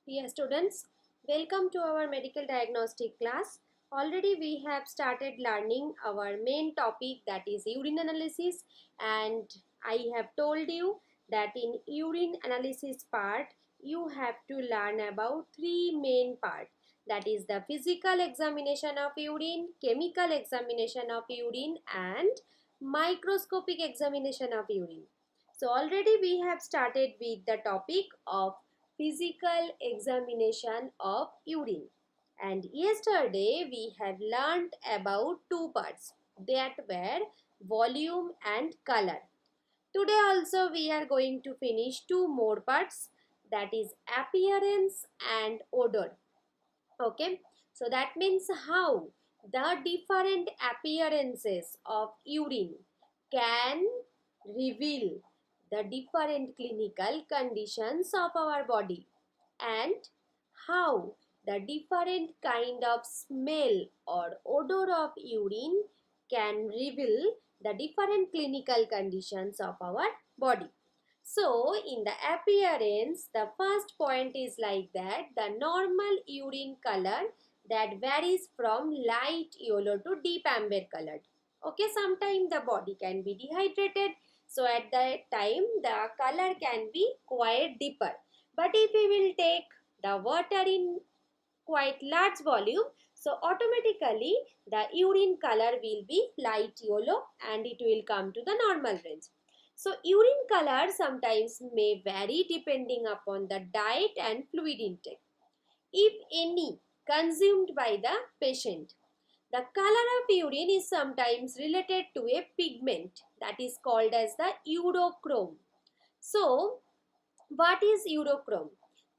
Dear students, welcome to our medical diagnostic class. Already we have started learning our main topic, that is urine analysis, and I have told you that in urine analysis part you have to learn about three main parts, that is the physical examination of urine, chemical examination of urine, and microscopic examination of urine. So already we have started with the topic of physical examination of urine, and yesterday we have learned about two parts, that were volume and color. Today also we are going to finish two more parts, that is appearance and odor. Okay, so that means how the different appearances of urine can reveal the different clinical conditions of our body, and how the different kind of smell or odor of urine can reveal the different clinical conditions of our body. So, in the appearance, the first point is like that the normal urine color that varies from light yellow to deep amber colored. Okay, sometimes the body can be dehydrated, so at that time the color can be quite deeper. But if we will take the water in quite large volume, so automatically the urine color will be light yellow and it will come to the normal range. So urine color sometimes may vary depending upon the diet and fluid intake, if any, consumed by the patient. The color of urine is sometimes related to a pigment that is called as the urochrome. So what is urochrome?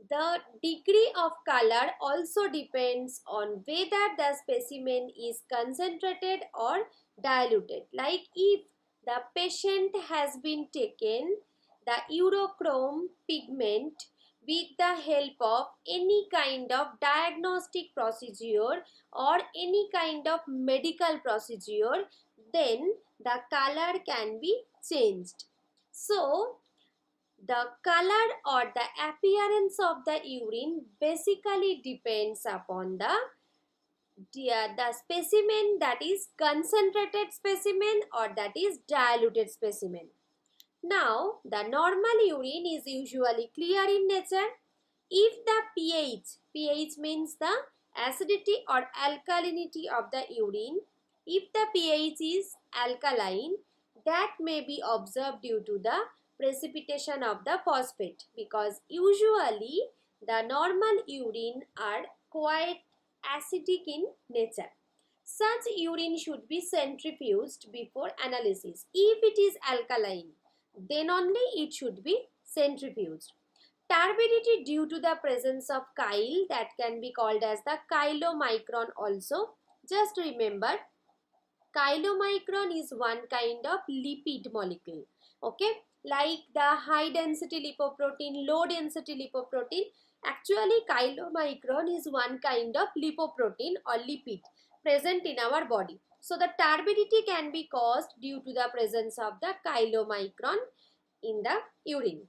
The degree of color also depends on whether the specimen is concentrated or diluted. Like if the patient has been taken the urochrome pigment with the help of any kind of diagnostic procedure or any kind of medical procedure, then the color can be changed. So the color or the appearance of the urine basically depends upon the specimen, that is concentrated specimen or that is diluted specimen. Now, the normal urine is usually clear in nature if the pH means the acidity or alkalinity of the urine, if the pH is alkaline, that may be observed due to the precipitation of the phosphate, because usually the normal urine are quite acidic in nature. Such urine should be centrifuged before analysis. If it is alkaline, then only it should be centrifuged. Turbidity due to the presence of chyle, that can be called as the chylomicron also. Just remember, chylomicron is one kind of lipid molecule. Okay, like the high density lipoprotein, low density lipoprotein. Actually, chylomicron is one kind of lipoprotein or lipid present in our body. So the turbidity can be caused due to the presence of the chylomicron in the urine,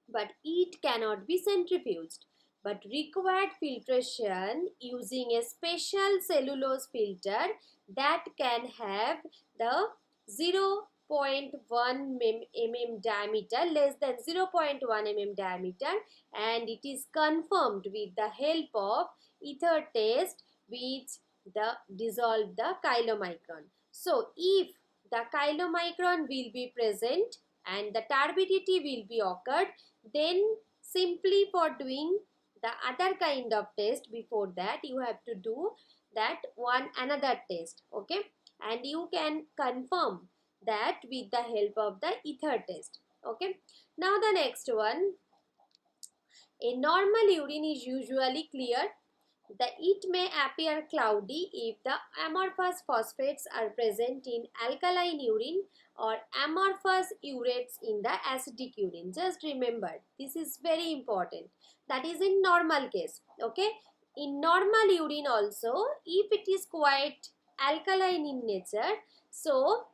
but it cannot be centrifuged, but required filtration using a special cellulose filter that can have the 0.1 mm diameter, less than 0.1 mm diameter, and it is confirmed with the help of ether test which the dissolve the chylomicron. So if the chylomicron will be present and the turbidity will be occurred, then simply for doing the other kind of test, before that you have to do that one another test. Okay, and you can confirm that with the help of the ether test. Okay, now the next one, a normal urine is usually clear. It may appear cloudy if the amorphous phosphates are present in alkaline urine or amorphous urates in the acidic urine. Just remember, this is very important. That is in normal case. Okay. In normal urine also, if it is quite alkaline in nature, so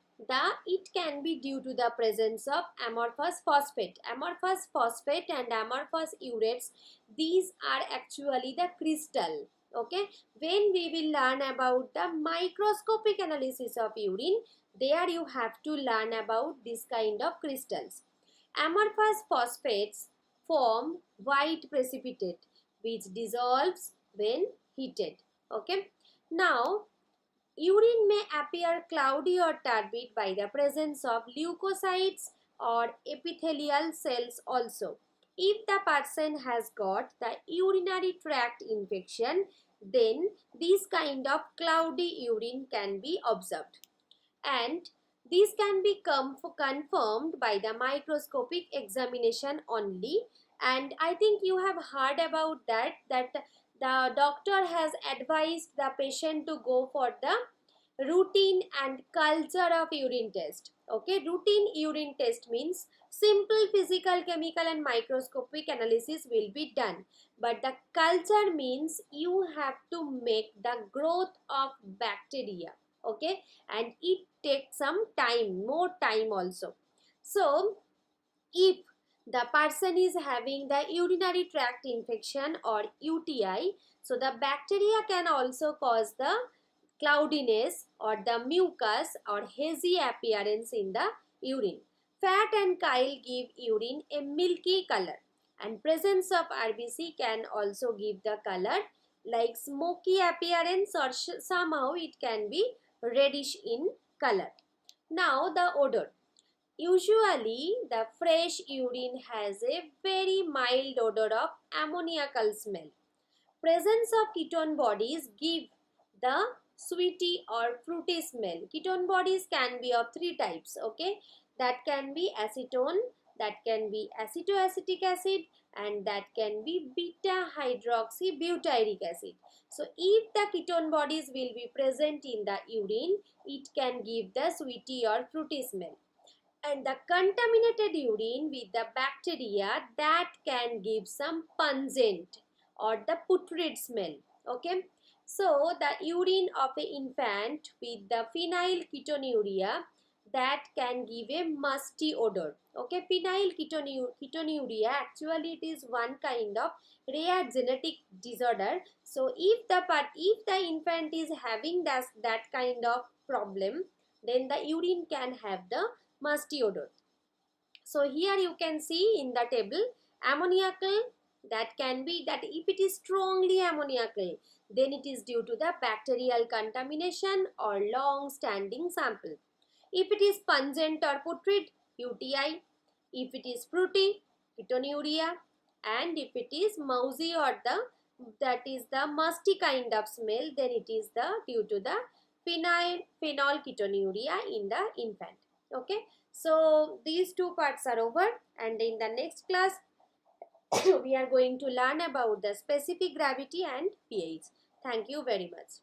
It can be due to the presence of amorphous phosphate. Amorphous phosphate and amorphous urates, these are actually the crystal. Okay, when we will learn about the microscopic analysis of urine, there you have to learn about this kind of crystals. Amorphous phosphates form white precipitate which dissolves when heated. Okay, now urine may appear cloudy or turbid by the presence of leukocytes or epithelial cells also. If the person has got the urinary tract infection, then this kind of cloudy urine can be observed. And these can be confirmed by the microscopic examination only. And I think you have heard about that the doctor has advised the patient to go for the routine and culture of urine test. Okay, routine urine test means simple physical, chemical and microscopic analysis will be done, but the culture means you have to make the growth of bacteria. Okay, and it takes some time, more time also. So if the person is having the urinary tract infection or UTI, so the bacteria can also cause the cloudiness or the mucus or hazy appearance in the urine. Fat and chyle give urine a milky color, and presence of RBC can also give the color like smoky appearance, or somehow it can be reddish in color. Now the odor. Usually the fresh urine has a very mild odor of ammoniacal smell. Presence of ketone bodies give the sweety or fruity smell. Ketone bodies can be of three types. Okay, that can be acetone, that can be acetoacetic acid, and that can be beta hydroxybutyric acid. So if the ketone bodies will be present in the urine, it can give the sweety or fruity smell. And the contaminated urine with the bacteria, that can give some pungent or the putrid smell. Okay, so the urine of an infant with the phenylketonuria, that can give a musty odor. Okay, phenylketonuria, actually it is one kind of rare genetic disorder. So if the infant is having that kind of problem, then the urine can have the musty odor. So here you can see in the table ammoniacal, that can be that if it is strongly ammoniacal, then it is due to the bacterial contamination or long standing sample. If it is pungent or putrid, UTI. If it is fruity, ketonuria. And if it is mousy or that is the musty kind of smell, then it is the due to the phenylketonuria in the infant. Okay, so these two parts are over, and in the next class we are going to learn about the specific gravity and pH. Thank you very much.